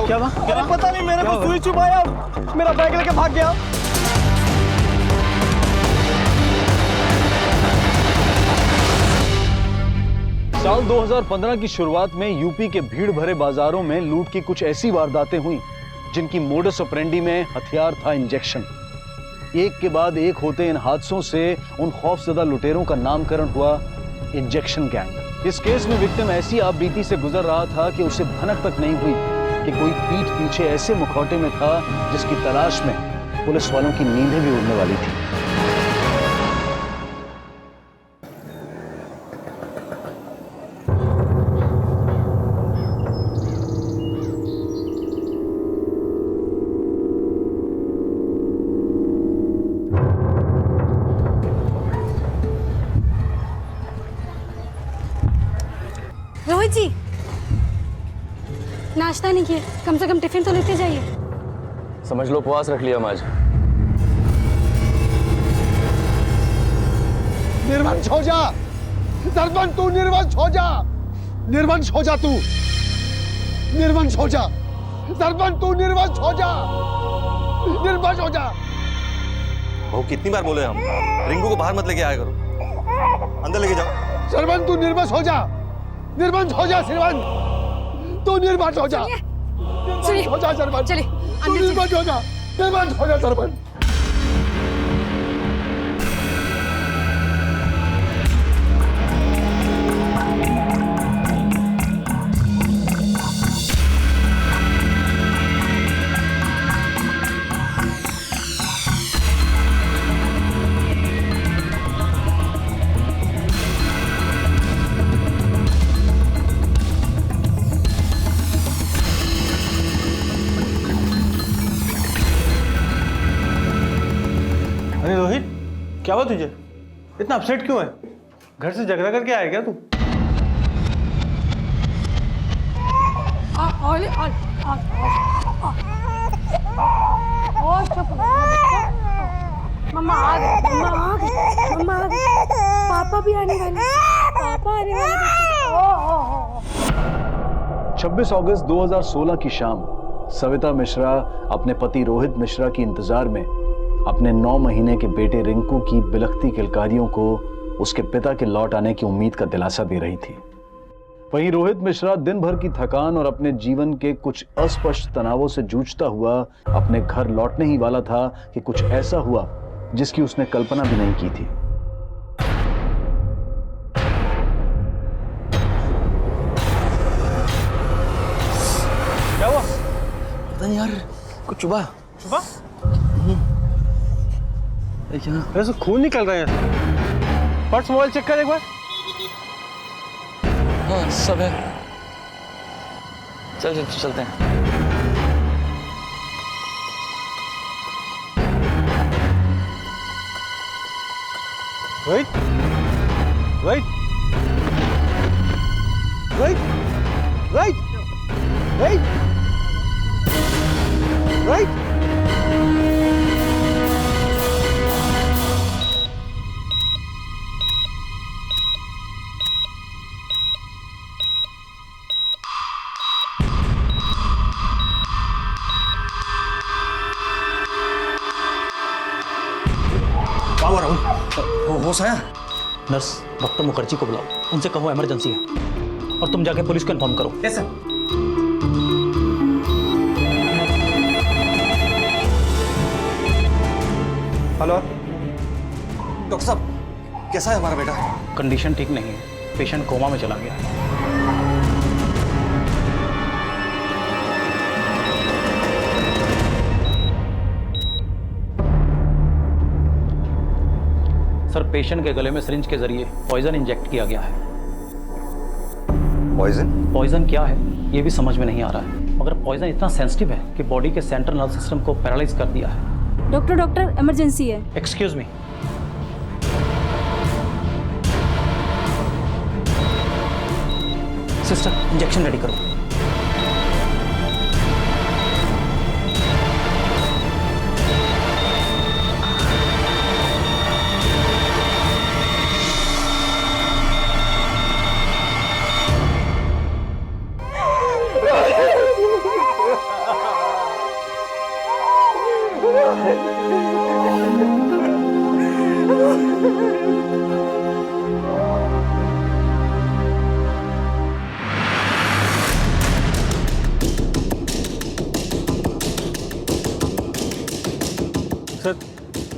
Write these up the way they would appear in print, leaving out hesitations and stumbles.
क्या पता नहीं, मेरे को सुई चुभाया, मेरा बैग लेके भाग गया। साल 2015 की शुरुआत में यूपी के भीड़ भरे बाजारों में लूट की कुछ ऐसी वारदातें हुई जिनकी मोडस ऑपरेंडी में हथियार था इंजेक्शन। एक के बाद एक होते इन हादसों से उन खौफजदा लुटेरों का नामकरण हुआ इंजेक्शन गैंग। इस केस में विक्टिम ऐसी आपबीती से गुजर रहा था कि उसे भनक तक नहीं हुई कि कोई पीठ पीछे ऐसे मुखौटे में था जिसकी तलाश में पुलिस वालों की नींदें भी उड़ने वाली थी। रोहित जी, नाश्ता नहीं किए, कम से कम टिफिन तो लेते जाइए। समझ लो उपवास रख लिया हम आज। निर्वंश हो जा दर्पण, तू निर्वंश हो जा, निर्वंश हो जा तू, निर्वंश हो जा दर्पण, तू निर्वंश हो जा, निर्वंश हो जा। बहू कितनी बार बोले हम, रिंकू को बाहर मत लेके आया करो, अंदर लेके जाओ। सरवन तू निर्वंश हो जा, निर्वंश हो जा श्रीवन, तू निर्वंश हो जा, निर्वंश हो जा सरवन, चलिए तू निर्वंश हो जा, निर्वंश हो जा सरवन। अरे रोहित, क्या हुआ तुझे? इतना अपसेट क्यों है? घर से झगड़ा करके आया क्या तू? मम्मा आ गए, मम्मा आ गए, मम्मा आ गए, पापा भी आने वाले, पापा आने वाले। 26 अगस्त 2016 की शाम सविता मिश्रा अपने पति रोहित मिश्रा की इंतजार में अपने 9 महीने के बेटे रिंकू की बिलखती किलकारियों को उसके पिता के लौट आने की उम्मीद का दिलासा दे रही थी। वहीं रोहित मिश्रा दिन भर की थकान और अपने जीवन के कुछ अस्पष्ट तनावों से जूझता हुआ अपने घर लौटने ही वाला था कि कुछ ऐसा हुआ जिसकी उसने कल्पना भी नहीं की थी। क्या हुआ? पता नहीं यार, कुछ चुभा। ऐसे खून निकल रहे हैं। पर्स मोबाइल चेक कर एक बार। हाँ सब है, चल चलते हैं। रोहित, रोहित, रोहित, रोहित, रोहित, रोहित। होश आया? नर्स, डॉक्टर मुखर्जी को बुलाओ, उनसे कहो इमरजेंसी है और तुम जाके पुलिस को इन्फॉर्म करो। कैसे? हेलो डॉक्टर साहब, कैसा है हमारा बेटा? कंडीशन ठीक नहीं है, पेशेंट कोमा में चला गया है। सर, पेशेंट के गले में सिरिंज के जरिए पॉइजन इंजेक्ट किया गया है। पॉइजन? पॉइजन क्या है ये भी समझ में नहीं आ रहा है, मगर पॉइजन इतना सेंसिटिव है कि बॉडी के सेंट्रल नर्व सिस्टम को पैरालाइज कर दिया है। डॉक्टर इमरजेंसी है। Excuse me. Sister, injection ready करो। सर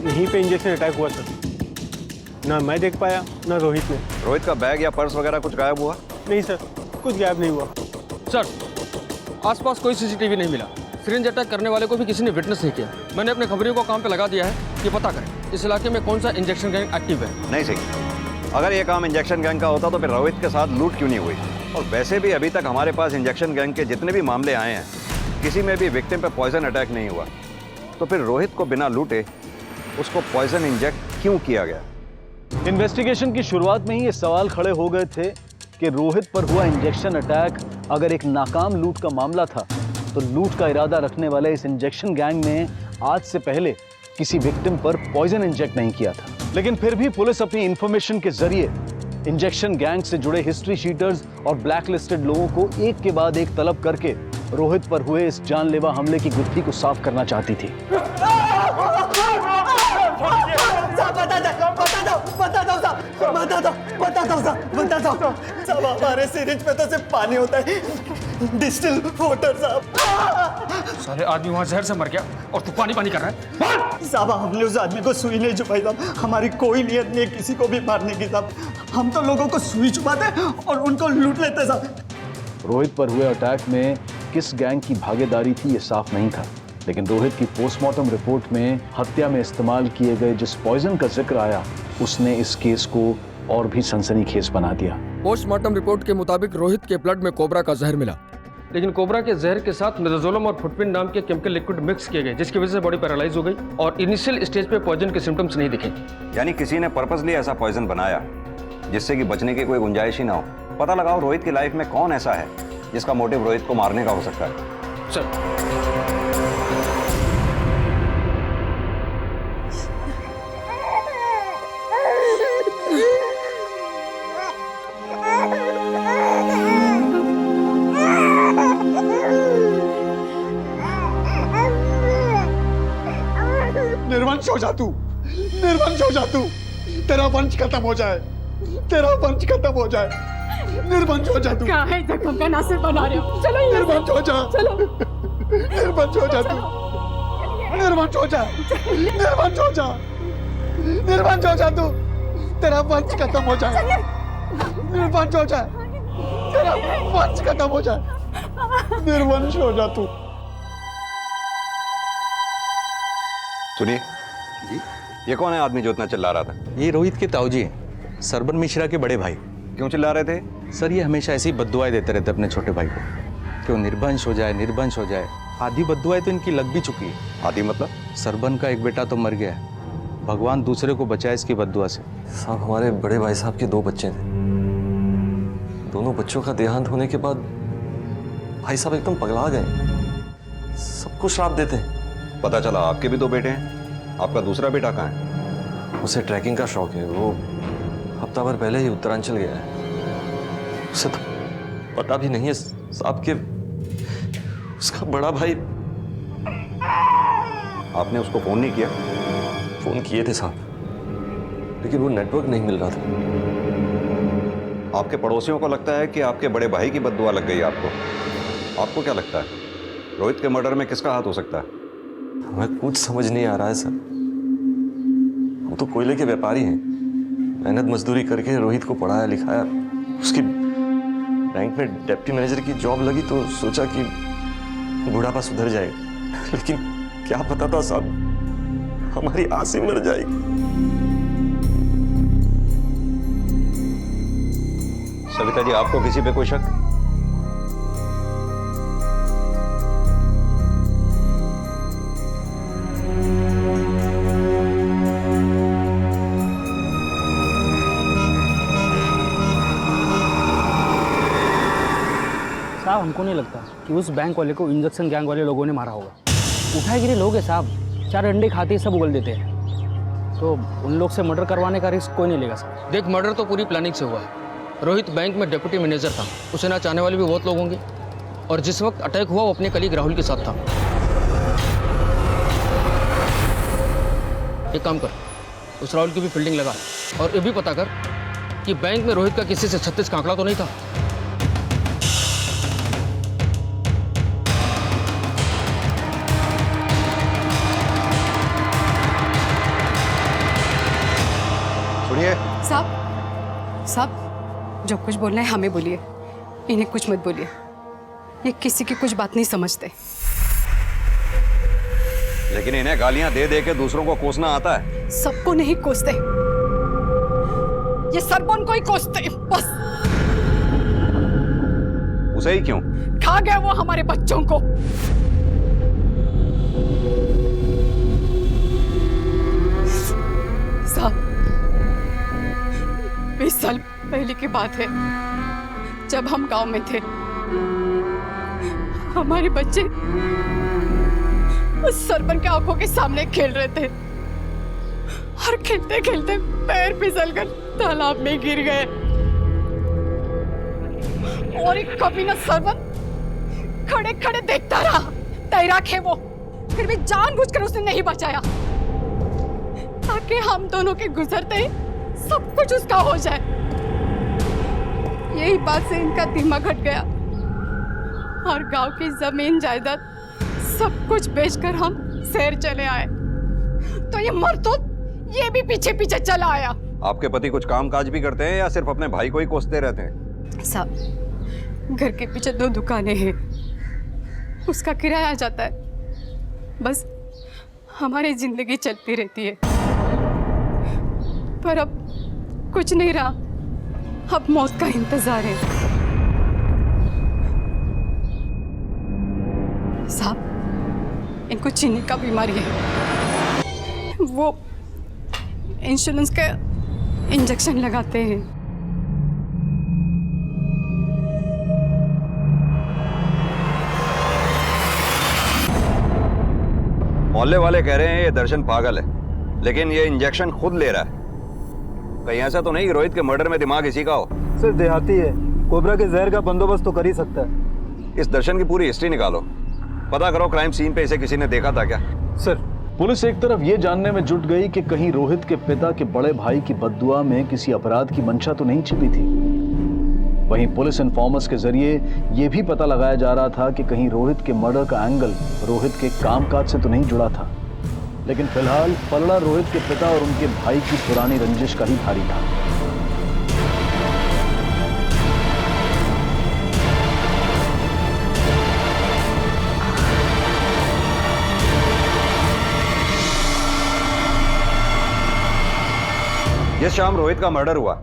यहीं पे इंजेक्शन अटैक हुआ सर। ना मैं देख पाया ना रोहित ने। रोहित का बैग या पर्स वगैरह कुछ गायब हुआ? नहीं सर, कुछ गायब नहीं हुआ। सर, आसपास कोई सीसीटीवी नहीं मिला। सिरिंज अटैक करने वाले को भी किसी ने विटनेस नहीं किया। मैंने अपने खबरियों को काम पे लगा दिया है कि पता करें इस इलाके में कौन सा इंजेक्शन गैंग एक्टिव है। नहीं सही। अगर ये काम इंजेक्शन गैंग का होता तो फिर रोहित के साथ लूट क्यों नहीं हुई? और वैसे भी अभी तक हमारे पास इंजेक्शन गैंग के जितने भी मामले आए हैं, किसी में भी विक्टिम पे पॉइजन अटैक नहीं हुआ। तो फिर रोहित को बिना लूटे उसको पॉइजन इंजेक्ट क्यों किया गया? इन्वेस्टिगेशन की शुरुआत में ही ये सवाल खड़े हो गए थे कि रोहित पर हुआ इंजेक्शन अटैक अगर एक नाकाम लूट का मामला था तो लूट का इरादा रखने वाले इस इंजेक्शन गैंग ने आज से पहले किसी विक्टिम पर पॉइजन इंजेक्ट नहीं किया था। लेकिन फिर भी पुलिस अपनी इंफॉर्मेशन के जरिए इंजेक्शन गैंग से जुड़े हिस्ट्री शीटर्स और ब्लैकलिस्टेड लोगों को एक के बाद एक तलब करके रोहित पर हुए इस जानलेवा हमले की गुत्थी को साफ करना चाहती थी। साहब हमारे सिरिंज में तो सिर्फ पानी होता है, डिस्टिल वाटर साहब। साले आदमी वहाँ जहर से मर गया और तू पानी पानी कर रहा है। साहब हमने उस आदमी को सुई नहीं छुपाई साहब, हमारी कोई नियत नहीं है किसी को भी मारने की साहब। हम तो लोगों को सुई छुपाते और उनको लूट लेते साहब। रोहित पर हुए अटैक में किस गैंग की भागीदारी थी ये साफ नहीं था, लेकिन रोहित की पोस्टमार्टम रिपोर्ट में हत्या में इस्तेमाल किए गए जिस पॉइजन का जिक्र आया उसने इस केस को और भी सनसनीखेज बना दिया। पोस्टमार्टम रिपोर्ट के मुताबिक रोहित के ब्लड में कोबरा का जहर मिला, लेकिन कोबरा के जहर के साथ मिडाजोलम और फुटपिन नाम के केमिकल लिक्विड मिक्स किए गए, जिसकी वजह से बॉडी पैरालाइज हो गई और इनिशियल स्टेज पे पॉइजन के सिम्टम्स नहीं दिखे। यानी किसी ने पर्पसली ऐसा पॉइजन बनाया जिससे कि बचने की कोई गुंजाइश ही ना हो। पता लगाओ रोहित की लाइफ में कौन ऐसा है जिसका मोटिव रोहित को मारने का हो सकता है। सर, निर्वंश हो जा तू, निर्वंश हो जा तू, तेरा वंश खत्म हो जाए, तेरा वंश खत्म हो जाए, निर्वंश हो जा तू। क्या है जख्म का नासिर बना रहे हो? चलो यहाँ से। निर्वंश हो जा, चलो निर्वंश हो जा तू, निर्वंश हो जा, निर्वंश हो जा, निर्वंश हो जा तू, तेरा वंश खत्म हो जाए, निर्वंश हो जाए, तेरा वंश खत्म हो जाए, निर्वंश हो जा तू। सुनिए, ये कौन है आदमी जो इतना चिल्ला रहा था? ये रोहित के ताऊजी हैं, सरबन मिश्रा के बड़े भाई। क्यों चिल्ला रहे थे? सर ये हमेशा ऐसी बद्दुआएं देते रहते अपने छोटे भाई को कि वो निर्वंश हो जाए, निर्वंश हो जाए। आधी बद्दुआएं तो इनकी लग भी चुकी है। आदि मतलब? सरबन का एक बेटा तो मर गया है, भगवान दूसरे को बचाए इसकी बद्दुआ से। साहब हमारे बड़े भाई साहब के 2 बच्चे थे। दोनों बच्चों का देहांत होने के बाद भाई साहब एकदम पगला गए, सबको श्राप देते हैं। पता चला आपके भी 2 बेटे हैं। आपका दूसरा बेटा कहाँ है? उसे ट्रैकिंग का शौक है, वो हफ्ता भर पहले ही उत्तरांचल गया है। उसे तो पता भी नहीं है साहब के उसका बड़ा भाई। आपने उसको फोन नहीं किया? फोन किए थे साहब, लेकिन वो नेटवर्क नहीं मिल रहा था। आपके पड़ोसियों को लगता है कि आपके बड़े भाई की बद्दुआ लग गई आपको। आपको क्या लगता है रोहित के मर्डर में किसका हाथ हो सकता है? हमें कुछ समझ नहीं आ रहा है सर। हम तो कोयले के व्यापारी हैं, मेहनत मजदूरी करके रोहित को पढ़ाया लिखाया, उसकी बैंक में डिप्टी मैनेजर की जॉब लगी तो सोचा कि बुढ़ापा सुधर जाएगा, लेकिन क्या पता था साहब हमारी आस ही मर जाएगी। सविता जी, आपको किसी पे कोई शक? साहब हमको नहीं लगता कि उस बैंक वाले को इंजेक्शन गैंग वाले लोगों ने मारा होगा। उठाए गिरे लोग हैं साहब, 4 अंडे खाते ही सब उगल देते हैं, तो उन लोग से मर्डर करवाने का रिस्क कोई नहीं लेगा साहब। देख, मर्डर तो पूरी प्लानिंग से हुआ है। रोहित बैंक में डिप्टी मैनेजर था, उसे ना चाहने वाले भी बहुत लोग होंगे, और जिस वक्त अटैक हुआ वो अपने कलीग राहुल के साथ था। एक काम कर, उस राहुल की भी फील्डिंग लगा और ये भी पता कर कि बैंक में रोहित का किसी से 36 का आंकड़ा तो नहीं था। सुनिए साहब जो कुछ बोलना है हमें बोलिए, इन्हें कुछ मत बोलिए। ये किसी की कुछ बात नहीं समझते। लेकिन इन्हें गालियां दे दे के दूसरों को कोसना आता है। सबको नहीं कोसते, ये सरपंच को ही कोसते बस। उसे ही क्यों? खा गया वो हमारे बच्चों को। साहब 20 साल पहले की बात है, जब हम गांव में थे, हमारे बच्चे उस सरपंच के आंखों के सामने खेल रहे थे और खेलते खेलते पैर फिसलकर तालाब में गिर गए। और एक कमीना सरपंच खड़े खड़े देखता रहा। तैराक है वो, फिर भी जानबूझकर उसने नहीं बचाया ताकि हम दोनों के गुजरते ही सब कुछ उसका हो जाए। यही बात से इनका दिमाग हट गया और गांव की जमीन जायदाद सब कुछ बेचकर हम शहर चले आए। तो ये मरतूत ये भी पीछे पीछे चला आया। आपके पति कुछ काम काज भी करते हैं या सिर्फ अपने भाई को ही कोसते रहते हैं? साहब घर के पीछे 2 दुकानें हैं, उसका किराया आ जाता है, बस हमारी जिंदगी चलती रहती है। पर अब कुछ नहीं रहा, अब मौत का इंतजार है। साहब इनको चीनी का बीमारी है, वो इंश्योरेंस का इंजेक्शन लगाते हैं। मोहल्ले वाले कह रहे हैं ये दर्शन पागल है, लेकिन ये इंजेक्शन खुद ले रहा है। कहीं ऐसा तो नहीं कि रोहित के मर्डर में दिमाग इसी का हो? सर देहाती है, कोबरा के जहर का बंदोबस्त तो कर ही सकता है। इस दर्शन की पूरी हिस्ट्री निकालो, पता करो क्राइम सीन पे इसे किसी ने देखा था क्या। सर पुलिस एक तरफ ये जानने में जुट गई कि कहीं रोहित के पिता के बड़े भाई की बद्दुआ में किसी अपराध की मंशा तो नहीं छिपी थी। वहीं पुलिस इन्फॉर्मर्स के जरिए ये भी पता लगाया जा रहा था कि कहीं रोहित के मर्डर का एंगल रोहित के कामकाज से तो नहीं जुड़ा था। लेकिन फिलहाल पलड़ा रोहित के पिता और उनके भाई की पुरानी रंजिश का ही भारी था। जिस शाम रोहित का मर्डर हुआ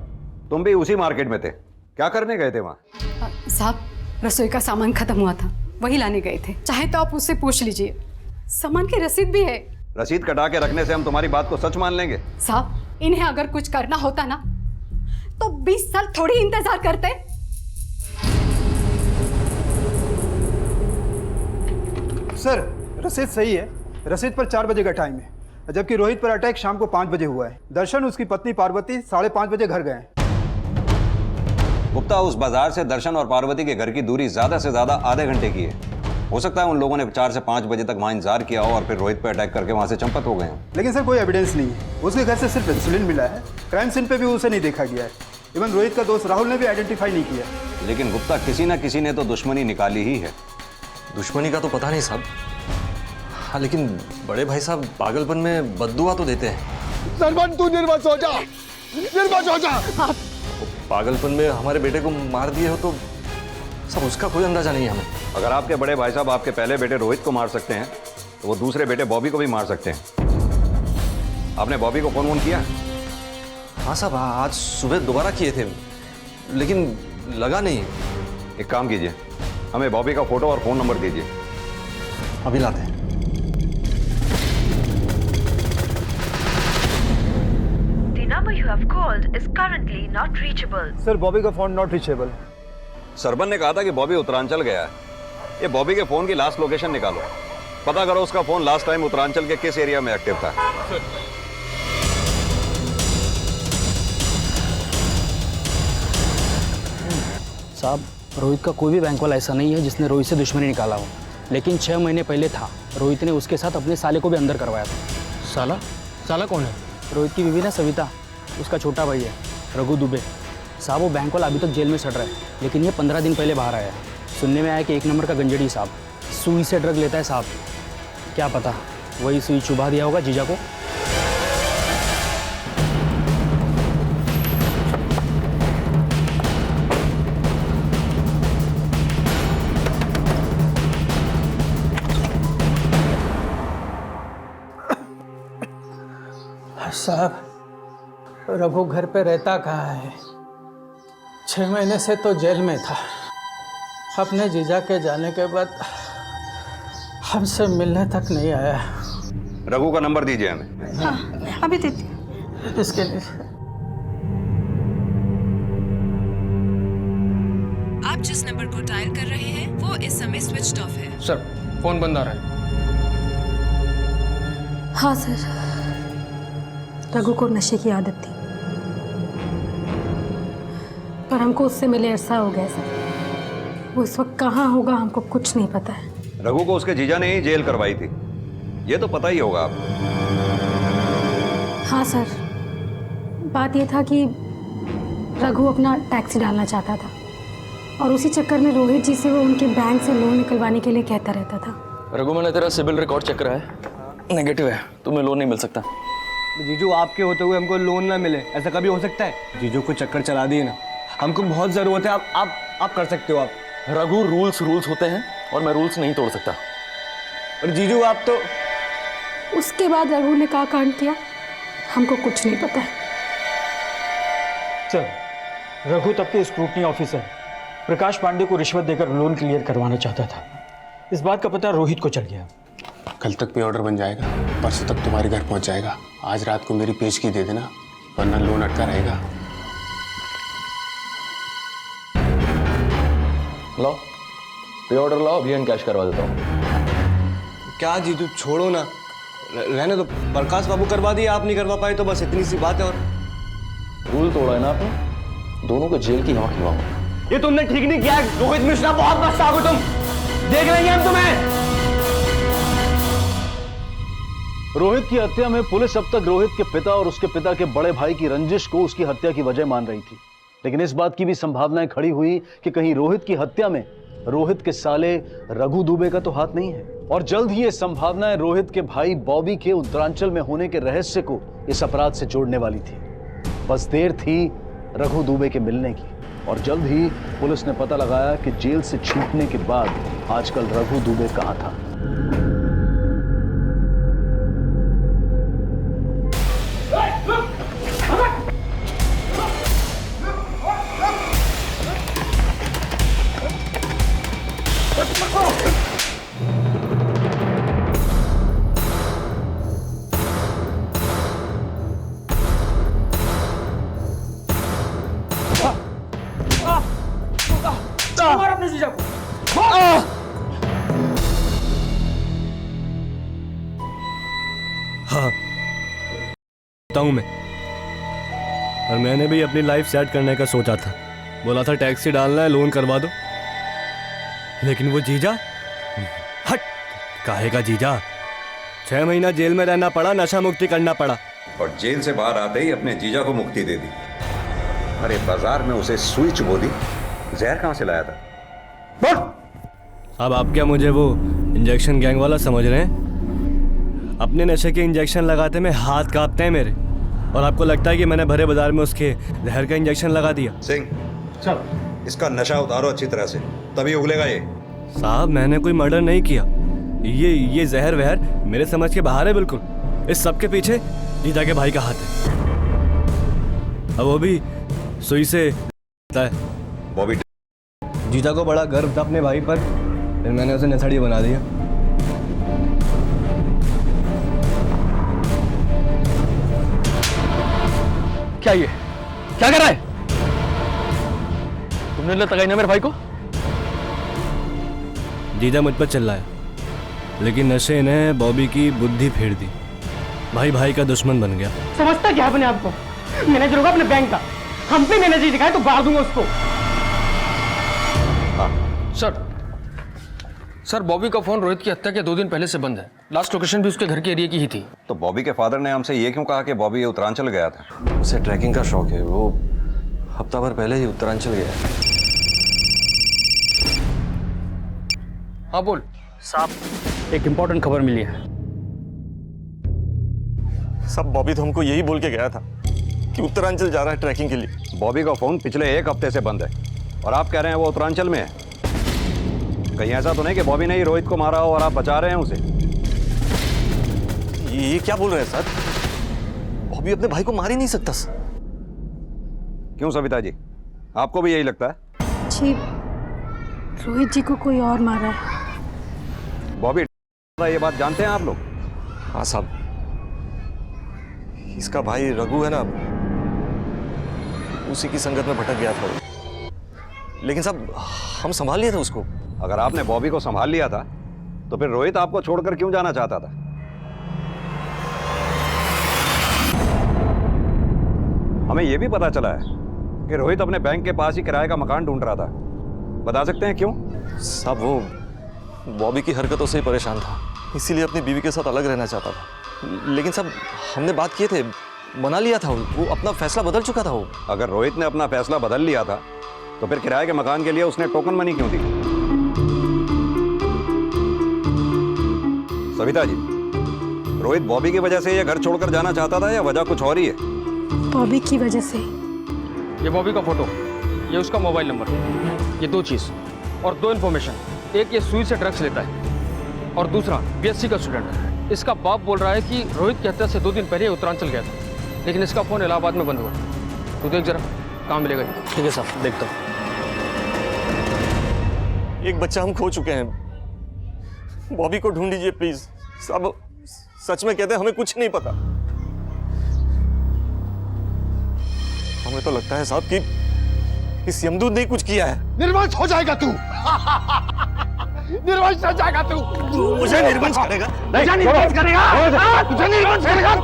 तुम भी उसी मार्केट में थे, क्या करने गए थे वहां? साहब रसोई का सामान खत्म हुआ था, वही लाने गए थे। चाहे तो आप उससे पूछ लीजिए, सामान की रसीद भी है। रसीद कटा के रखने से हम तुम्हारी बात को सच मान लेंगे? साहब इन्हें अगर कुछ करना होता ना तो 20 साल थोड़ी इंतजार करते। सर रसीद सही है, रसीद पर 4 बजे का टाइम है, जबकि रोहित पर अटैक शाम को 5 बजे हुआ है। दर्शन उसकी पत्नी पार्वती 5:30 बजे घर गए। गुप्ता, उस बाजार से दर्शन और पार्वती के घर की दूरी ज्यादा से ज्यादा आधे घंटे की है। हो सकता है उन लोगों ने 4 से 5 बजे तक वहां इंतजार किया हो और फिर रोहित पर अटैक करके वहां से चंपत हो गए हो। लेकिन सर कोई एविडेंस नहीं है, उसके घर से सिर्फ इंसुलिन मिला है, क्राइम सीन पे भी उसे नहीं देखा गया है। इवन रोहित का दोस्त राहुल ने भी आइडेंटिफाई नहीं किया। लेकिन गुप्ता, किसी ना किसी ने तो दुश्मनी निकाली ही है। दुश्मनी का तो पता नहीं साहब, हाँ लेकिन बड़े भाई साहब पागलपन में बद्दुआ तो देते हैं। सरपंच तू निर्वश हो जा, निर्वश हो जा। पागलपन में हमारे बेटे को मार दिए हो तो सब उसका कोई अंदाजा नहीं है हमें। अगर आपके बड़े भाई साहब आपके पहले बेटे रोहित को मार सकते हैं तो वो दूसरे बेटे बॉबी को भी मार सकते हैं। आपने बॉबी को फोन किया? हाँ साहब, आज सुबह दोबारा किए थे लेकिन लगा नहीं। एक काम कीजिए, हमें बॉबी का फोटो और फोन नंबर दीजिए। अभी लाते हैं। You have called is currently not reachable. Sir Bobby का फोन नॉट रीचेबल। सरबन ने कहा था कि बॉबी उत्तरांचल गया है। ये बॉबी के फोन की लास्ट लोकेशन निकालो, पता करो उसका फोन लास्ट टाइम उत्तरांचल के किस एरिया में एक्टिव था। साहब रोहित का कोई भी बैंक वाला ऐसा नहीं है जिसने रोहित से दुश्मनी निकाला हो, लेकिन 6 महीने पहले था। रोहित ने उसके साथ अपने साले को भी अंदर करवाया था। साला? साला कौन है? रोहित की बीवी ना सविता, उसका छोटा भाई है रघु दुबे। साहब वो बैंक वाला अभी तक जेल में सड़ रहा है, लेकिन ये 15 दिन पहले बाहर आया है। सुनने में आया कि 1 नंबर का गंजेड़ी साहब, सुई से ड्रग लेता है साहब। क्या पता वही सुई चुभा दिया होगा जीजा को। साहब, रघु घर पे रहता कहाँ है? 6 महीने से तो जेल में था। अपने जीजा के जाने के बाद हमसे मिलने तक नहीं आया। रघु का नंबर दीजिए हमें। हाँ, अभी देती। इसके लिए आप जिस नंबर को डायल कर रहे हैं वो इस समय स्विच्ड ऑफ है। सर फोन बंद आ रहा है। हाँ सर, रघु को नशे की आदत थी, पर हमको उससे मिले अरसा हो गया सर। वो इस वक्त कहाँ होगा हमको कुछ नहीं पता है। रघु को उसके जीजा ने ही जेल करवाई थी, ये तो पता ही होगा आपको। हाँ सर, बात ये था कि रघु अपना टैक्सी डालना चाहता था और उसी चक्कर में रोहित जी से वो उनके बैंक से लोन निकलवाने के लिए कहता रहता था। रघु, मैंने तेरा सिबिल रिकॉर्ड चेक करा है, नेगेटिव है, तुम्हें लोन नहीं मिल सकता। जीजू, आपके होते हुए हमको लोन ना मिले, ऐसा कभी हो सकता है? जीजू को चक्कर चला दिए ना, हमको बहुत जरूरत है। आप कर सकते हो। आप रघु, रूल्स होते हैं और मैं रूल्स नहीं तोड़ सकता। और जीजू आप तो। उसके बाद रघु ने क्या कांड किया हमको कुछ नहीं पता है। सर, रघु तब के स्क्रूटनी ऑफिसर प्रकाश पांडे को रिश्वत देकर लोन क्लियर करवाना चाहता था। इस बात का पता रोहित को चल गया। कल तक पे ऑर्डर बन जाएगा, परसों तक तुम्हारे घर पहुंच जाएगा। आज रात को मेरी पेशगी दे देना, वरना लोन अटका रहेगा। लाओ पे ऑर्डर लाओ, अभी कैश करवा देता हूँ। क्या जीजू, छोड़ो ना, रहने दो। प्रकाश बाबू करवा दिए, आप नहीं करवा पाए तो बस इतनी सी बात है। और रूल तोड़ा है ना आपने, दोनों को जेल की हवा खिलवाऊंगा। ये तुमने ठीक नहीं किया। रोहित मिश्रा, बहुत बच्चा हो तुम, देख रहे हैं हम तुम्हें। रोहित की हत्या में पुलिस अब तक रोहित के पिता और उसके पिता के बड़े भाई की रंजिश को उसकी हत्या की वजह मान रही थी, लेकिन इस बात की भी संभावनाएं खड़ी हुई कि कहीं रोहित की हत्या में रोहित के साले रघु दुबे का तो हाथ नहीं है। और जल्द ही ये संभावनाएं रोहित के भाई बॉबी के उत्तरांचल में होने के रहस्य को इस अपराध से जोड़ने वाली थी। बस देर थी रघु दुबे के मिलने की, और जल्द ही पुलिस ने पता लगाया कि जेल से छूटने के बाद आजकल रघु दुबे कहां था। हाँ, बताऊं मैं, और मैंने भी अपनी लाइफ सेट करने का सोचा था। बोला था टैक्सी डालना है, लोन करवा दो, लेकिन वो जीजा, हट, काहे का जीजा। 6 महीना जेल में रहना पड़ा, नशा मुक्ति करना पड़ा, और जेल से बाहर आते ही अपने जीजा को मुक्ति दे दी। अरे बाजार में उसे सुई चुभो दी, जहर कहां से लाया था? बोल। अब आप क्या मुझे वो इंजेक्शन गैंग वाला समझ रहे हैं? अपने नशे के इंजेक्शन लगाते में हाथ कांपते हैं मेरे, और आपको लगता है कि मैंने भरे बाजार में उसके जहर का इंजेक्शन लगा दिया? सिंह, चल इसका नशा उतारो अच्छी तरह से, तभी उगलेगा ये। साहब, मैंने कोई मर्डर नहीं किया। ये जहर वहर मेरे समझ के बाहर है बिल्कुल। इस सब के पीछे जीजा के भाई का हाथ है, अब वो भी सुई से है। बॉबी, जीजा को बड़ा गर्व था अपने भाई पर, फिर मैंने उसे नथड़ी बना दिया। क्या ये क्या कर रहा है? तुमने लगाई ना मेरे भाई को? जीजा मुझ पर चिल्लाया, लेकिन नशे ने बॉबी की बुद्धि फेर दी। भाई भाई का दुश्मन बन गया। समझता क्या अपने आप को? मैनेजर होगा अपने बैंक का, हम पे मैनेजर दिखाए तो बाहर दूंगा उसको। सर बॉबी का फोन रोहित की हत्या के 2 दिन पहले से बंद है। लास्ट लोकेशन भी उसके घर के एरिया की ही थी। तो बॉबी के फादर ने हमसे ये क्यों कहा कि बॉबी उत्तरांचल गया था? उसे ट्रैकिंग का शौक है, वो हफ्ता भर पहले ही उत्तरांचल गया है। हाँ बोल। साहब एक इम्पोर्टेंट खबर मिली है। सब बॉबी तो हमको यही बोल के गया था कि उत्तरांचल जा रहा है ट्रैकिंग के लिए। बॉबी का फोन पिछले 1 हफ्ते से बंद है और आप कह रहे हैं वो उत्तरांचल में है। कहीं ऐसा तो नहीं कि बॉबी ने ही रोहित को मारा हो और आप बचा रहे हैं उसे? ये क्या बोल रहे हैं सर? बॉबी अपने भाई को मार ही नहीं सकता सर। क्यों सविता जी, आपको भी यही लगता है? जी, रोहित जी को कोई और मारा है। बॉबी ये बात जानते हैं आप लोग? हाँ साहब, इसका भाई रघु है ना, उसी की संगत में भटक गया था वो। लेकिन साहब हम संभाल लिए थे उसको। अगर आपने बॉबी को संभाल लिया था तो फिर रोहित आपको छोड़कर क्यों जाना चाहता था? हमें यह भी पता चला है कि रोहित अपने बैंक के पास ही किराए का मकान ढूंढ रहा था। बता सकते हैं क्यों? साहब वो बॉबी की हरकतों से ही परेशान था, इसीलिए अपनी बीवी के साथ अलग रहना चाहता था। लेकिन साहब हमने बात किए थे, मना लिया था, वो अपना फैसला बदल चुका था। वो अगर रोहित ने अपना फैसला बदल लिया था तो फिर किराए के मकान के लिए उसने टोकन मनी क्यों दी? सविता जी, रोहित बॉबी की वजह से ये घर छोड़कर जाना चाहता था या वजह कुछ और ही है? बॉबी की वजह से। ये बॉबी का फोटो, ये उसका मोबाइल नंबर, ये 2 चीज़ और 2 इन्फॉर्मेशन। एक, ये सुई से ड्रग्स लेता है और दूसरा बीएससी का स्टूडेंट है। इसका बाप बोल रहा है कि रोहित की हत्या से 2 दिन पहले उत्तरांचल गया था, लेकिन इसका फ़ोन इलाहाबाद में बंद हुआ। तू देख जरा, कहाँ मिलेगा ये? ठीक है साहब, देखता हूँ। एक बच्चा हम खो चुके हैं, बॉबी को ढूंढ लीजिए प्लीज साहब। सच में कहते हैं हमें कुछ नहीं पता। हमें तो लगता है साहब कि इस यमदूत ने कुछ किया है। निर्वंश हो जाएगा तू। निर्वंश हो जाएगा तू। मुझे निर्वंश करेगा? मुझे निर्वंश करेगा? मुझे निर्वंश करेगा?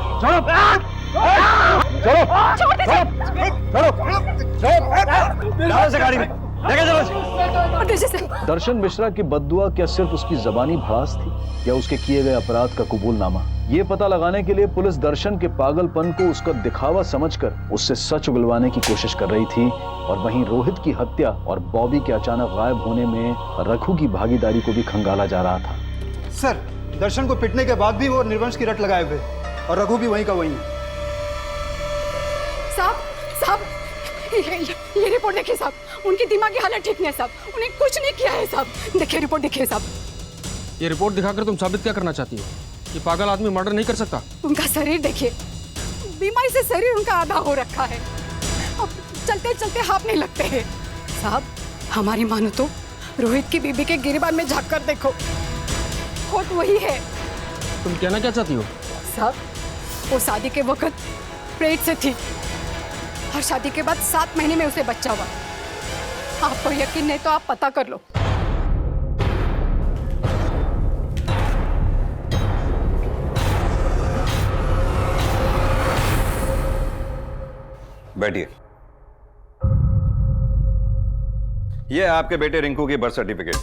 छोड़ो से गाड़ी में लेके चलो। दर्शन मिश्रा की बद्दुआ क्या सिर्फ उसकी जबानी भड़ास थी या उसके किए गए अपराध का कबूलनामा? ये पता लगाने के लिए पुलिस दर्शन के पागलपन को उसका दिखावा समझकर उससे सच उगलवाने की कोशिश कर रही थी, और वहीं रोहित की हत्या और बॉबी के अचानक गायब होने में रघु की भागीदारी को भी खंगाला जा रहा था। सर, दर्शन को पिटने के बाद भी वो निर्वंश की रट लगाए हुए और रघु भी वहीं का वहीं है। साहब, ये रिपोर्ट देखिए साहब, उनकी दिमागी हालत ठीक नहीं है साहब, उन्हें कुछ नहीं किया है साहब। देखिए रिपोर्ट देखिए साहब। ये रिपोर्ट दिखाकर तुम साबित क्या करना चाहती हो? कि पागल आदमी मर्डर नहीं कर सकता? उनका शरीर देखिए, बीमारी से शरीर उनका आधा हो रखा है, अब चलते चलते हाथ लगते हैं साहब। हमारी मानो तो रोहित की बीबी के गिरबान में झांक कर देखो, खोट वही है। तुम कहना क्या चाहती हो? साहब, वो शादी के वक्त पेट से थी और शादी के बाद 7 महीने में उसे बच्चा हुआ। आपको यकीन नहीं तो आप पता कर लो। बैठिए। यह है आपके बेटे रिंकू की बर्थ सर्टिफिकेट।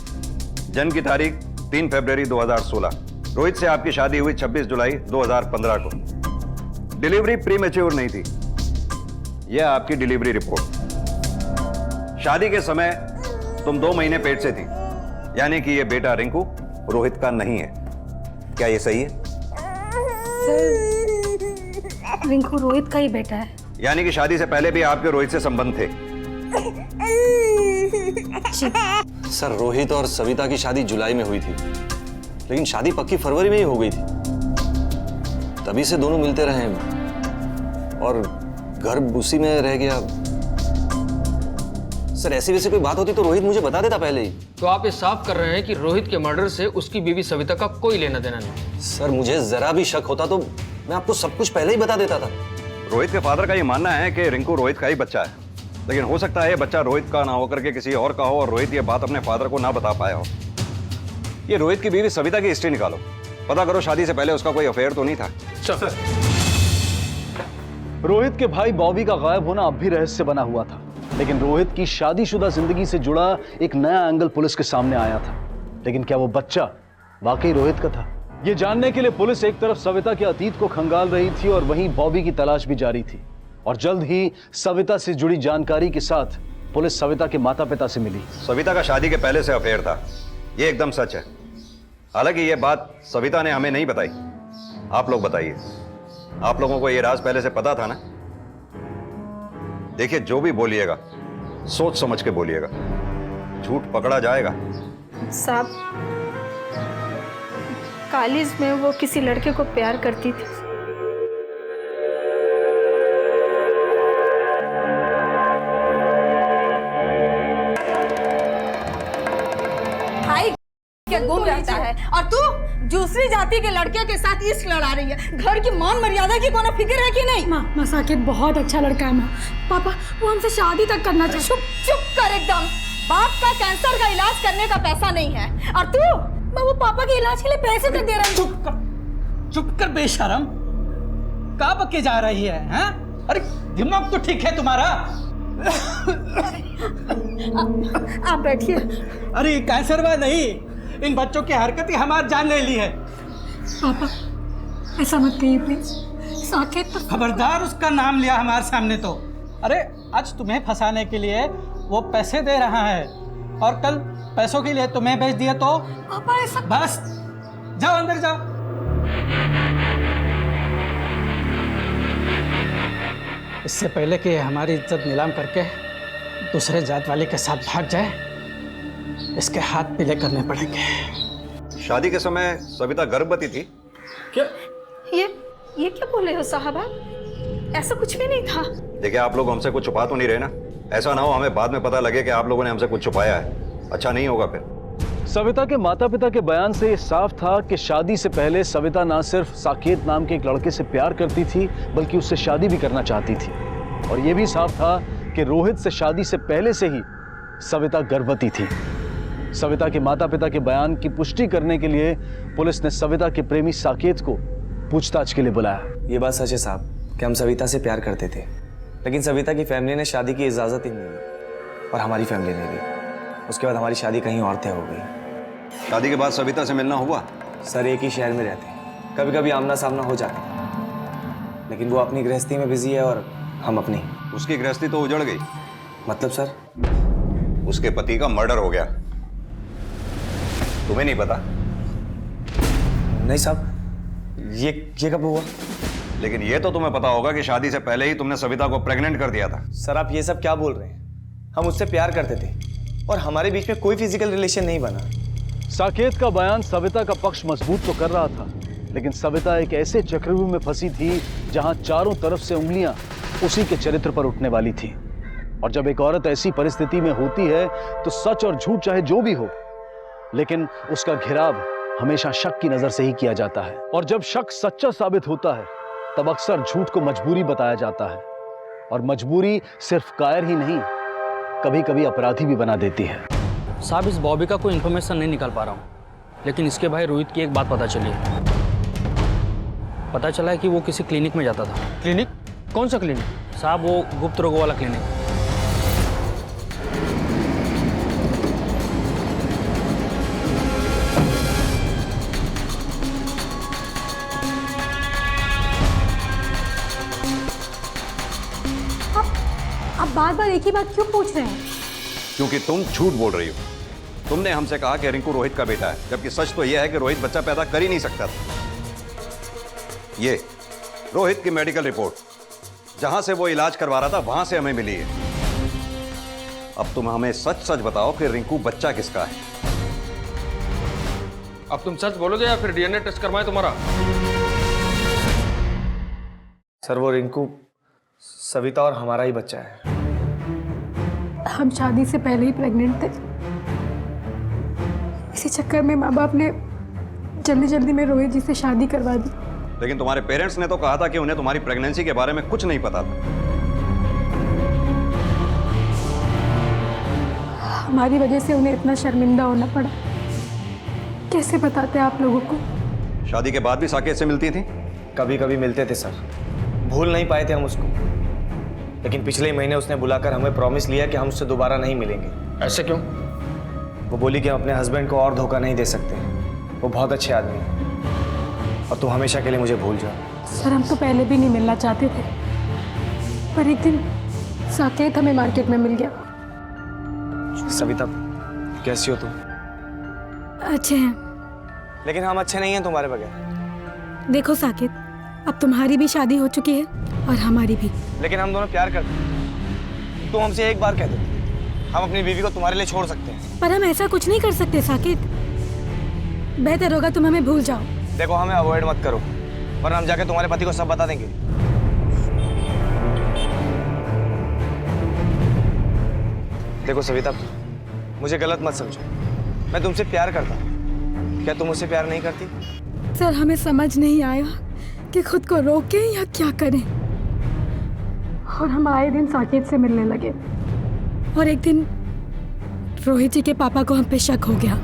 जन्म की तारीख 3 फरवरी 2016। रोहित से आपकी शादी हुई 26 जुलाई 2015 को। डिलीवरी प्रीमेच्योर नहीं थी। यह आपकी डिलीवरी रिपोर्ट। शादी के समय तुम 2 महीने पेट से थी, यानी कि यह बेटा रिंकू रोहित का नहीं है। क्या यह सही है? सर, रिंकू रोहित का ही बेटा है। यानी कि शादी से पहले भी आपके रोहित से संबंध थे? सर, रोहित और सविता की शादी जुलाई में हुई थी, लेकिन शादी पक्की फरवरी में ही हो गई थी। तभी से दोनों मिलते रहे और घर उसी में रह गया। सर, ऐसी वैसी कोई बात होती तो रोहित मुझे बता देता पहले ही। तो आप ये साफ कर रहे हैं कि रोहित के मर्डर से उसकी बीवी सविता का कोई लेना देना नहीं? सर, मुझे जरा भी शक होता तो मैं आपको सब कुछ पहले ही बता देता था। रोहित के फादर का ये मानना है कि रिंकू रोहित का ही बच्चा है, लेकिन हो सकता है ये बच्चा रोहित का ना होकर के किसी और का हो और रोहित ये बात अपने फादर को ना बता पाया हो। ये रोहित की बीवी सविता की हिस्ट्री निकालो, पता करो शादी से पहले उसका कोई अफेयर तो नहीं था। सर, रोहित के भाई बॉबी का गायब होना अब भी रहस्य बना हुआ था, लेकिन रोहित की शादीशुदा जिंदगी से जुड़ा एक नया एंगल पुलिस के सामने आया था। लेकिन क्या वो बच्चा वाकई रोहित का था? ये जानने के लिए पुलिस एक तरफ सविता के अतीत को खंगाल रही थी और वहीं बॉबी की तलाश भी जारी थी। और जल्द ही सविता से जुड़ी जानकारी के साथ पुलिस सविता के माता पिता से मिली। सविता का शादी के पहले से अफेयर था, ये एकदम सच है। हालांकि ये बात सविता ने हमें नहीं बताई। आप लोग बताइए, आप लोगों को ये राज पहले से पता था ना? देखिए, जो भी बोलिएगा सोच समझ के बोलिएगा, झूठ पकड़ा जाएगा। साहब, कॉलेज में वो किसी लड़के को प्यार करती थी। भाई क्या घूम रहता है और तू दूसरी जाति के लड़के के साथ इश्क लड़ा रही है। घर की मान मर्यादा की कोनो फिक्र है कि नहीं? माँ साकेत बहुत अच्छा लड़का है माँ। पापा वो हमसे शादी तक करना चाहते। चुप कर एकदम। बाप का कैंसर का इलाज करने का पैसा नहीं है और तू वो पापा के इलाज के लिए पैसे तक दे रहा है। चुप कर बेशरम। कहाँ पक्के जा रही है हैं? अरे दिमाग तो ठीक है तुम्हारा? आप बैठिए। अरे कैंसर वा नहीं, इन बच्चों की हरकतें हमारी जान ले ली है। पापा ऐसा मत कहिए प्लीज। साकेत तो खबरदार उसका नाम लिया हमारे सामने तो। अरे आज तुम्हें फंसाने के लिए वो पैसे दे रहा है और कल पैसों के लिए तुम्हें बेच दिया तो? पापा ऐसा बस जाओ अंदर जाओ। इससे पहले कि हमारी इज्जत नीलाम करके दूसरे जात वाले के साथ भाग जाए, इसके हाथ पीले करने पड़ेंगे। शादी के समय सविता गर्भवती थी क्या? ये क्या बोले हो साहबा? ऐसा कुछ भी नहीं था। देखिए, आप लोग हमसे कुछ छुपा तो नहीं रहे ना? ऐसा ना हो हमें बाद में पता लगे कि आप लोगों ने हमसे कुछ छुपाया है। अच्छा नहीं होगा फिर। सविता के माता पिता के बयान से ये साफ था कि शादी से पहले सविता ना सिर्फ साकेत नाम के एक लड़के से प्यार करती थी बल्कि उससे शादी भी करना चाहती थी। और यह भी साफ था कि रोहित से शादी से पहले से ही सविता गर्भवती थी। सविता के माता पिता के बयान की पुष्टि करने के लिए पुलिस ने सविता के प्रेमी साकेत को पूछताछ के लिए बुलाया। ये बात सच है साहब कि हम सविता से प्यार करते थे, लेकिन सविता की फैमिली ने शादी की इजाज़त ही नहीं दी और हमारी फैमिली ने भी। उसके बाद हमारी शादी कहीं और तय हो गई। शादी के बाद सविता से मिलना हुआ? सर एक ही शहर में रहते हैं, कभी कभी आमना सामना हो जाता है, लेकिन वो अपनी गृहस्थी में बिजी है और हम अपनी। उसकी गृहस्थी तो उजड़ गई। मतलब सर? उसके पति का मर्डर हो गया। तुम्हें नहीं पता? नहीं साहब, ये कब हुआ? लेकिन ये तो तुम्हें पता होगा कि शादी से पहले ही तुमने सविता को प्रेग्नेंट कर दिया था। सर आप ये सब क्या बोल रहे हैं? हम उससे प्यार करते थे और हमारे बीच में कोई फिजिकल रिलेशन नहीं बना। साकेत का बयान सविता का पक्ष मजबूत तो कर रहा था, लेकिन सविता एक ऐसे चक्रव्यूह में फंसी थी जहां चारों तरफ से उंगलियां उसी के चरित्र पर उठने वाली थी। और जब एक औरत ऐसी परिस्थिति में होती है तो सच और झूठ चाहे जो भी हो, लेकिन उसका घेराव हमेशा शक की नजर से ही किया जाता है। और जब शक सच्चा साबित होता है तब अक्सर झूठ को मजबूरी बताया जाता है, और मजबूरी सिर्फ कायर ही नहीं, कभी कभी अपराधी भी बना देती है। साहब इस बॉबी का कोई इन्फॉर्मेशन नहीं निकाल पा रहा हूँ, लेकिन इसके भाई रोहित की एक बात पता चली है। पता चला है कि वो किसी क्लिनिक में जाता था। क्लिनिक? कौन सा क्लिनिक? साहब वो गुप्त रोगों वाला क्लिनिक। आप बार बार एक ही बात क्यों पूछ रहे हैं? क्योंकि तुम झूठ बोल रही हो। तुमने हमसे कहा कि रिंकू रोहित का बेटा है, जबकि सच तो यह है कि रोहित बच्चा पैदा कर ही नहीं सकता था। ये रोहित की मेडिकल रिपोर्ट जहां से वो इलाज करवा रहा था वहां से हमें मिली है। अब तुम हमें सच सच बताओ कि रिंकू बच्चा किसका है। अब तुम सच बोलोगे या फिर डीएनए टेस्ट करवाएं तुम्हारा? सर वो रिंकू सविता और हमारा ही बच्चा है। हम शादी से पहले ही प्रेग्नेंट थे। इसी चक्कर में माँ बाप ने जल्दी जल्दी में रोहित जी से शादी करवा दी। लेकिन तुम्हारे पेरेंट्स ने तो कहा था कि उन्हें तुम्हारी प्रेगनेंसी के बारे में कुछ नहीं पता था। हमारी वजह से उन्हें इतना शर्मिंदा होना पड़ा। कैसे बताते आप लोगों को? शादी के बाद भी साकेत से मिलती थी? कभी कभी मिलते थे सर, भूल नहीं पाए थे हम उसको। लेकिन पिछले महीने उसने बुलाकर हमें प्रॉमिस लिया कि हम उससे दोबारा नहीं मिलेंगे। ऐसे क्यों? वो बोली कि हम अपने हस्बैंड को और धोखा नहीं दे सकते, वो बहुत अच्छे आदमी हैं। और तुम हमेशा के लिए मुझे भूल जाओ। सर हम तो पहले भी नहीं मिलना चाहते थे, पर एक दिन साकेत हमें मार्केट में मिल गया। सविता, कैसी हो तुम? अच्छे हैं। लेकिन हम अच्छे नहीं हैं तुम्हारे बगैर। देखो साकेत, अब तुम्हारी भी शादी हो चुकी है और हमारी भी। लेकिन हम दोनों प्यार करते हैं। तुम हमसे एक बार कह दो, हम अपनी बीवी को तुम्हारे लिए छोड़ सकते हैं। पर हम ऐसा कुछ नहीं कर सकते साकेत। बेहतर होगा तुम हमें भूल जाओ। देखो, हमें अवॉइड मत करो, वरना हम जाके तुम्हारे पति को सब बता देंगे। देखो सविता, मुझे गलत मत समझो, मैं तुमसे प्यार करता हूँ। क्या तुम मुझसे प्यार नहीं करती? सर हमें समझ नहीं आया कि खुद को रोकें या क्या करें, और हम आए दिन साकेत से मिलने लगे, और एक दिन रोहित जी के पापा को हम पे शक हो गया।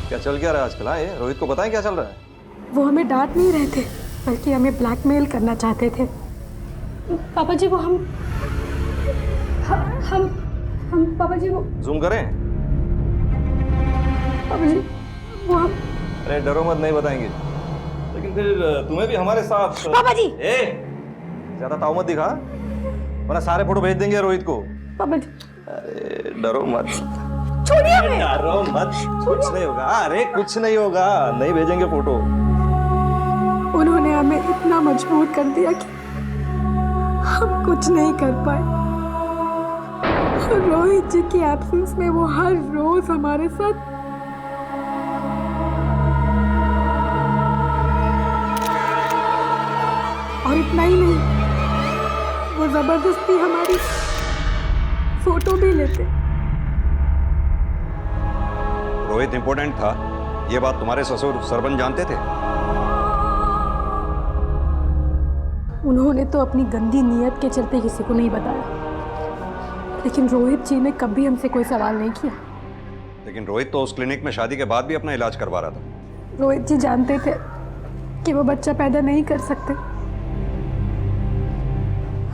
क्या चल क्या रहा है आजकल? हाँ, ये रोहित को बताएं क्या चल रहा है? वो हमें डांट नहीं रहे थे, बल्कि हमें ब्लैकमेल करना चाहते थे। पापा जी वो हम पापा जी वो जूम करें? पापा जी वो हम। अरे डरो मत, नहीं बताएंगे, लेकिन फिर तुम्हें भी हमारे साथ। पापा जी ज्यादा ताव मत दिखा, वरना सारे फोटो भेज देंगे रोहित को। पापा जी अरे डरो मत, छोड़िए हमें। डरो मत, कुछ नहीं होगा। अरे कुछ नहीं होगा, नहीं भेजेंगे फोटो। उन्होंने हमें इतना मजबूर कर दिया कि हम कुछ नहीं कर पाए। रोहित जी की एब्सेंस में वो हर रोज हमारे साथ और इतना ही नहीं, वो जबरदस्ती हमारी फोटो भी लेते। रोहित इंपॉर्टेंट था, ये बात तुम्हारे ससुर सरपंच जानते थे? उन्होंने तो अपनी गंदी नीयत के चलते किसी को नहीं बताया, लेकिन रोहित जी ने कभी हमसे कोई सवाल नहीं किया। लेकिन रोहित तो उस क्लिनिक में शादी के बाद भी अपना इलाज करवा रहा था। रोहित जी जानते थे कि वो बच्चा पैदा नहीं कर सकते,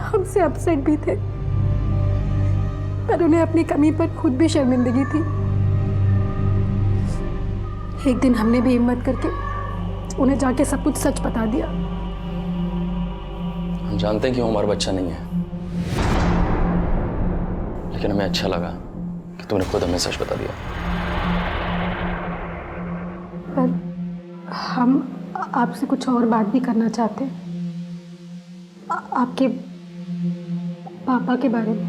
हमसे अपसेट भी थे, पर उन्हें अपनी कमी पर खुद भी शर्मिंदगी थी। एक दिन हमने भी हिम्मत करके उन्हें जाके सब कुछ सच बता दिया। हम जानते हैं कि वो हमारा बच्चा नहीं है, लेकिन हमें अच्छा लगा कि तुमने खुद हमें सच बता दिया। पर हम आपसे कुछ और बात भी करना चाहते हैं, आपके पापा के बारे में।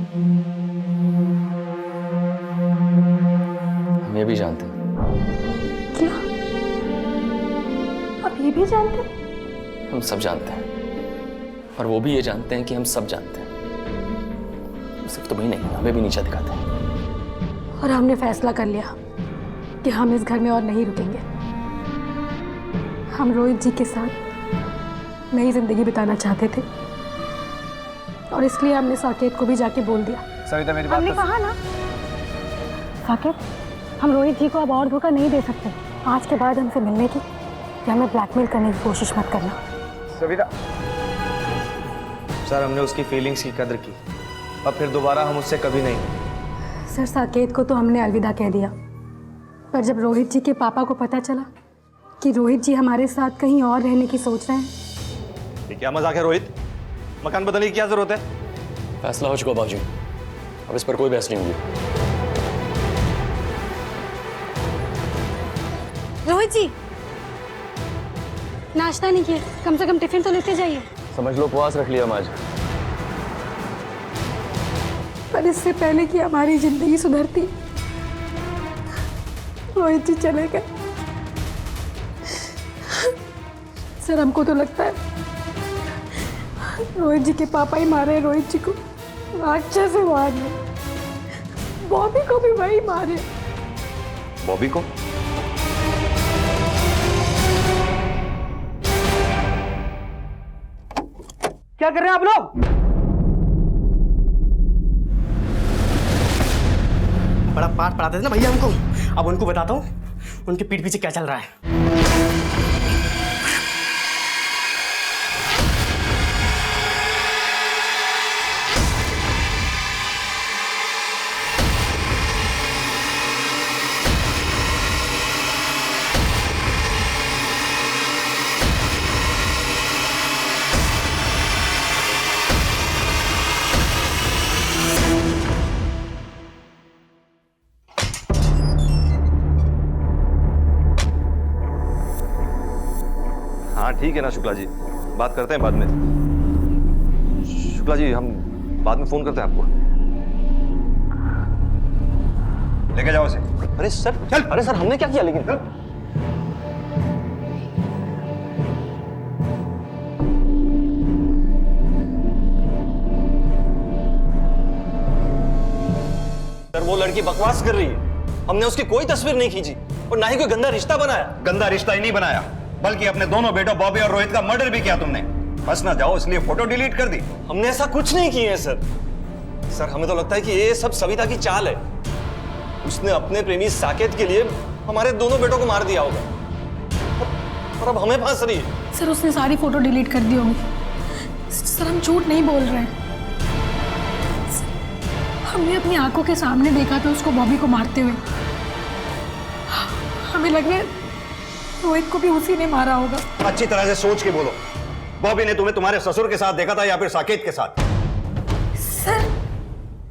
हम ये भी जानते हैं। क्या आप ये भी जानते हैं? हम सब जानते हैं, और वो भी ये जानते हैं कि हम सब जानते हैं। सिर्फ तुम्हें नहीं, हमें भी नीचा दिखाते हैं। और हमने फैसला कर लिया कि हम इस घर में और नहीं रुकेंगे। हम रोहित जी के साथ नई जिंदगी बिताना चाहते थे, और इसलिए हमने साकेत को भी जाके बोल दिया। सविता मेरी बात हमने कहा ना साकेत, हम रोहित जी को अब और धोखा नहीं दे सकते। आज के बाद हमसे मिलने की या हमें ब्लैकमेल करने की कोशिश मत करना। सविता, सर हमने उसकी फीलिंग्स की कदर की, अब फिर दोबारा हम उससे कभी नहीं। सर साकेत को तो हमने अलविदा कह दिया, पर जब रोहित जी के पापा को पता चला कि रोहित जी हमारे साथ कहीं और रहने की सोच रहे हैं। ये क्या मजाक है रोहित? मकान बदलने की क्या जरूरत है? फैसला हो चुका बाबूजी, अब इस पर कोई बहस नहीं होगी। रोहित जी नाश्ता नहीं किया, कम से कम टिफिन तो लेते जाइए। समझ लो उपवास रख लिया हम आज। पर इससे पहले कि हमारी जिंदगी सुधरती, रोहित जी चले गए। सर हमको तो लगता है रोहित जी के पापा ही मारे रोहित जी को, अच्छे से मारे। बॉबी को भी वही मारे। बॉबी को? क्या कर रहे हैं आप लोग? बड़ा पाठ पढ़ाते थे ना भैया हमको, अब उनको बताता हूँ उनके पीठ पीछे क्या चल रहा है। हाँ ठीक है ना शुक्ला जी, बात करते हैं बाद में। शुक्ला जी हम बाद में फोन करते हैं आपको। लेके जाओ इसे। अरे सर चल। अरे सर हमने क्या किया लेकिन? सर वो लड़की बकवास कर रही है, हमने उसकी कोई तस्वीर नहीं खींची और ना ही कोई गंदा रिश्ता बनाया। गंदा रिश्ता ही नहीं बनाया, बल्कि अपने दोनों बेटों बॉबी और रोहित का मर्डर भी किया तुमने। बस ना जाओ इसलिए फोटो डिलीट कर दी। हमने ऐसा कुछ नहीं किया है सर। सर हमें तो लगता है कि ये सब सविता की चाल है। उसने अपने प्रेमी साकेत के लिए हमारे दोनों बेटों को मार दिया होगा और अब हमें फांस रही है। सर उसने सारी फोटो डिलीट कर दी होगी। सर हम झूठ नहीं बोल रहे हैं। हमने अपनी आंखों के सामने देखा था उसको बॉबी को मारते हुए। हमें लग रहा है रोहित को भी उसी ने मारा होगा। अच्छी तरह से सोच के बोलो, बॉबी ने तुम्हें तुम्हारे ससुर के साथ देखा था या फिर साकेत के साथ? सर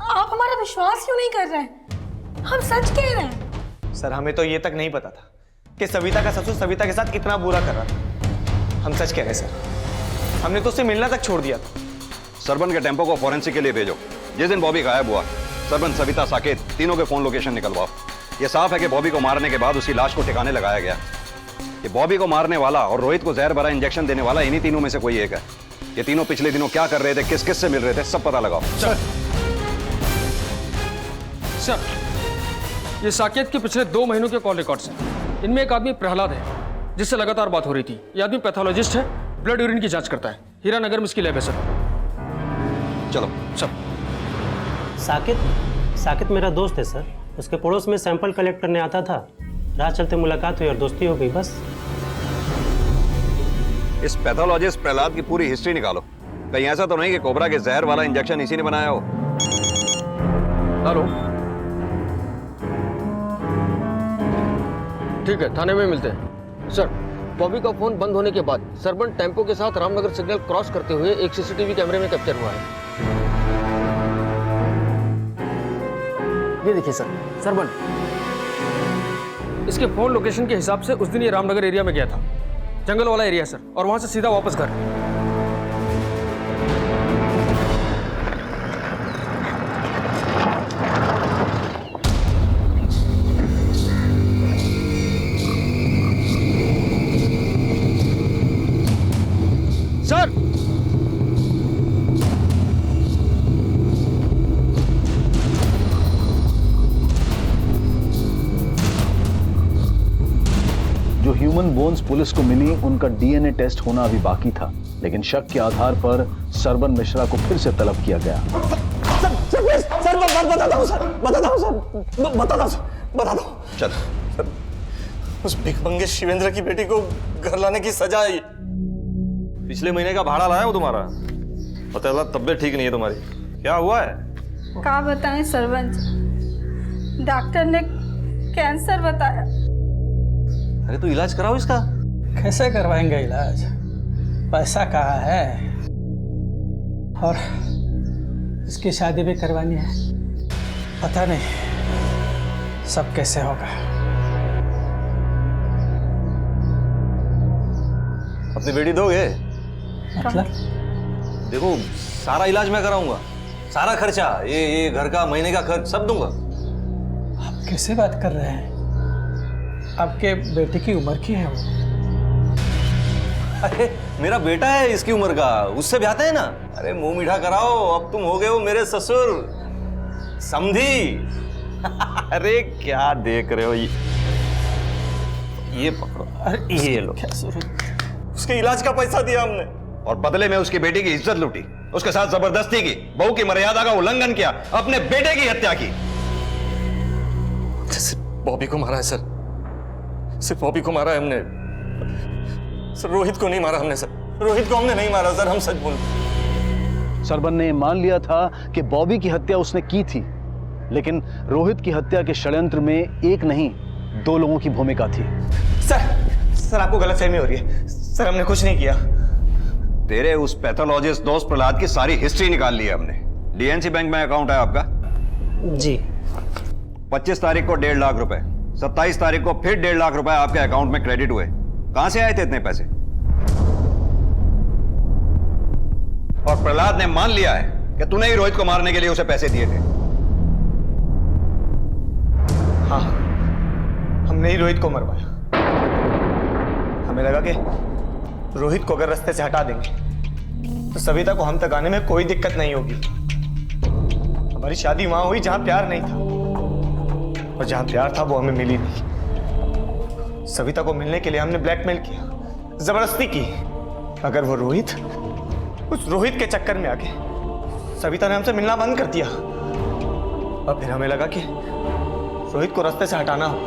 आप हमारा विश्वास क्यों नहीं कर रहे हैं? हम सच कह रहे हैं। सर हमें तो ये तक नहीं पता था कि सविता का ससुर सविता के साथ इतना बुरा कर रहा था। हम सच कह रहे हैं सर, हमने तो उससे मिलना तक छोड़ दिया था। सरबन के टेम्पो को फॉरेंसिक के लिए भेजो। जिस दिन बॉबी गायब हुआ, सरबन, सविता, साकेत तीनों के फोन लोकेशन निकलवाओ। ये साफ है कि बॉबी को मारने के बाद उसकी लाश को ठिकाने लगाया गया। ये बॉबी को मारने वाला और रोहित को जहर भरा इंजेक्शन देने वाला इन्हीं तीनों में से कोई एक है। ये तीनों पिछले दिनों क्या कर रहे थे, किस किस से मिल रहे थे, सब पता लगाओ। सर ये साकेत के पिछले 2 महीनों के कॉल रिकॉर्ड्स हैं। इनमें एक आदमी प्रहलाद है जिससे लगातार बात हो रही थी। ये आदमी पैथोलॉजिस्ट है, ब्लड यूरिन की जांच करता है। हीरानगर में इसकी लैब है सर। चलो सब। साकेत मेरा दोस्त है सर। उसके पड़ोस में सैंपल कलेक्ट करने आता था, राह चलते मुलाकात हुई और दोस्ती हो गई बस। इस पैथोलॉजिस्ट प्रहलाद की पूरी हिस्ट्री निकालो। कहीं ऐसा तो नहीं कि कोबरा के जहर वाला इंजेक्शन इसी ने बनाया हो? हेलो, ठीक है थाने में मिलते हैं सर। बॉबी का फोन बंद होने के बाद सरबन टेम्पो के साथ रामनगर सिग्नल क्रॉस करते हुए एक सीसीटीवी कैमरे में कैप्चर हुआ है। ये देखिए सर, सरबन। इसके फोन लोकेशन के हिसाब से उस दिन ये रामनगर एरिया में गया था, जंगल वाला एरिया सर, और वहां से सीधा वापस घर। सर जो ह्यूमन बोन्स पुलिस को मिली उनका डीएनए टेस्ट होना अभी बाकी था, लेकिन शक के आधार पर सरबन मिश्रा को फिर से तलब किया गया। बता दो। चल सर, उस भिखमंगे शिवेंद्र की बेटी को घर लाने की सजा है। पिछले महीने का भाड़ा लाया वो तुम्हारा, पता चला तबीयत ठीक नहीं है तुम्हारी। क्या हुआ है? क्या बताएं सरपंच, डॉक्टर ने कैंसर बताया। अरे तो इलाज कराओ इसका। कैसे करवाएंगे इलाज? पैसा कहाँ है? और इसकी शादी भी करवानी है। पता नहीं सब कैसे होगा। अपनी बेटी दोगे? मतलब? देखो सारा इलाज मैं कराऊंगा, सारा खर्चा, ये घर का महीने का खर्च सब दूंगा। आप कैसे बात कर रहे हैं? आपके बेटे की उम्र की है वो? अरे मेरा बेटा है इसकी उम्र का, उससे ब्याहते हैं ना। अरे मुंह मीठा कराओ, अब तुम हो गए हो मेरे ससुर समधी। अरे क्या देख रहे हो, ये पकड़ो। अरे ये लो, उसके इलाज का पैसा दिया हमने और बदले में उसकी बेटी की इज्जत लूटी, उसके साथ जबरदस्ती की, बहू की मर्यादा का उल्लंघन किया, अपने बेटे की हत्या की। सिर्फ बॉबी को मारा है सर, सिर्फ बॉबी को मारा है हमने सर, रोहित को नहीं मारा हमने सर, रोहित को हमने नहीं मारा सर, हम सच बोल। सरबन ने मान लिया था कि बॉबी की हत्या उसने की थी, लेकिन रोहित की हत्या के षड्यंत्र में एक नहीं 2 लोगों की भूमिका थी। सर आपको गलतफहमी हो रही है, सर हमने कुछ नहीं किया। तेरे उस पैथोलॉजिस्ट दोस्त प्रहलाद की सारी हिस्ट्री निकाल ली है हमने। डीएनसी बैंक में अकाउंट है आपका? जी। 25 तारीख को 1.5 लाख रुपए, 27 तारीख को फिर 1.5 लाख रुपए आपके अकाउंट में क्रेडिट हुए। कहां से आए थे इतने पैसे? और प्रहलाद ने मान लिया है कि तूने ही रोहित को मारने के लिए उसे पैसे दिए थे। हाँ, हमने ही रोहित को मरवाया। हमें लगा कि रोहित को अगर रास्ते से हटा देंगे तो सविता को हम तक आने में कोई दिक्कत नहीं होगी। हमारी शादी वहां हुई जहां प्यार नहीं था, और जहां प्यार था वो हमें मिली नहीं। सविता को मिलने के लिए हमने ब्लैकमेल किया, जबरदस्ती की। अगर वो रोहित, उस रोहित के चक्कर में आके सविता ने हमसे मिलना बंद कर दिया, और फिर हमें लगा कि रोहित को रास्ते से हटाना हो,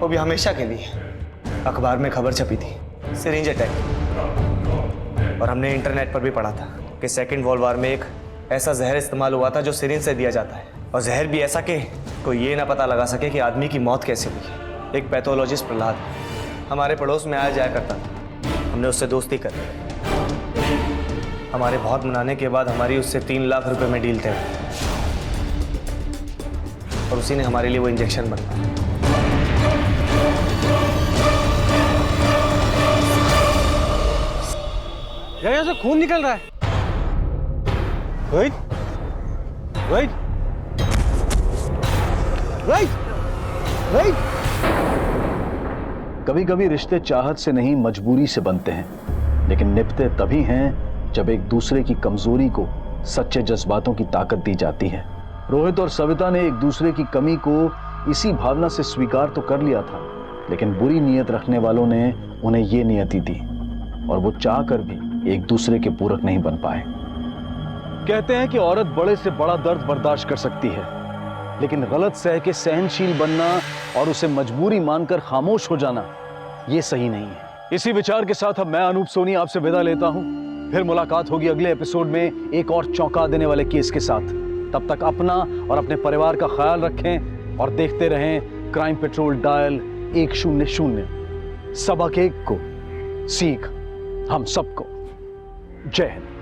वो भी हमेशा के लिए। अखबार में खबर छपी थी, सिरिंज अटैक, और हमने इंटरनेट पर भी पढ़ा था कि सेकेंड वर्ल्ड वॉर में एक ऐसा जहर इस्तेमाल हुआ था जो सिरिंज से दिया जाता है, और जहर भी ऐसा कि कोई ये ना पता लगा सके कि आदमी की मौत कैसे हुई। एक पैथोलॉजिस्ट प्रहलाद हमारे पड़ोस में आया जाया करता था, हमने उससे दोस्ती कर ली। हमारे बहुत मनाने के बाद हमारी उससे 3 लाख रुपए में डील तय हुई, और उसी ने हमारे लिए वो इंजेक्शन बनवाया। यहाँ से खून निकल रहा है। रोहित, रोहित, रोहित, रोहित। कभी कभी रिश्ते चाहत से नहीं मजबूरी से बनते हैं, लेकिन निभते तभी हैं जब एक दूसरे की कमजोरी को सच्चे जज्बातों की ताकत दी जाती है। रोहित और सविता ने एक दूसरे की कमी को इसी भावना से स्वीकार तो कर लिया था, लेकिन बुरी नीयत रखने वालों ने उन्हें ये नियति दी, और वो चाहकर भी एक दूसरे के पूरक नहीं बन पाए। कहते हैं कि औरत बड़े से बड़ा दर्द बर्दाश्त कर सकती है, लेकिन गलत सह के सहनशील बनना और उसे मजबूरी मानकर खामोश हो जाना, ये सही नहीं है। इसी विचार के साथ अब मैं अनूप सोनी आपसे विदा लेता हूं। फिर मुलाकात होगी अगले एपिसोड में एक और चौंका देने वाले केस के साथ। तब तक अपना और अपने परिवार का ख्याल रखें और देखते रहें क्राइम पेट्रोल डायल 100। सबक एक को, सीख हम सबको। जय हिंद।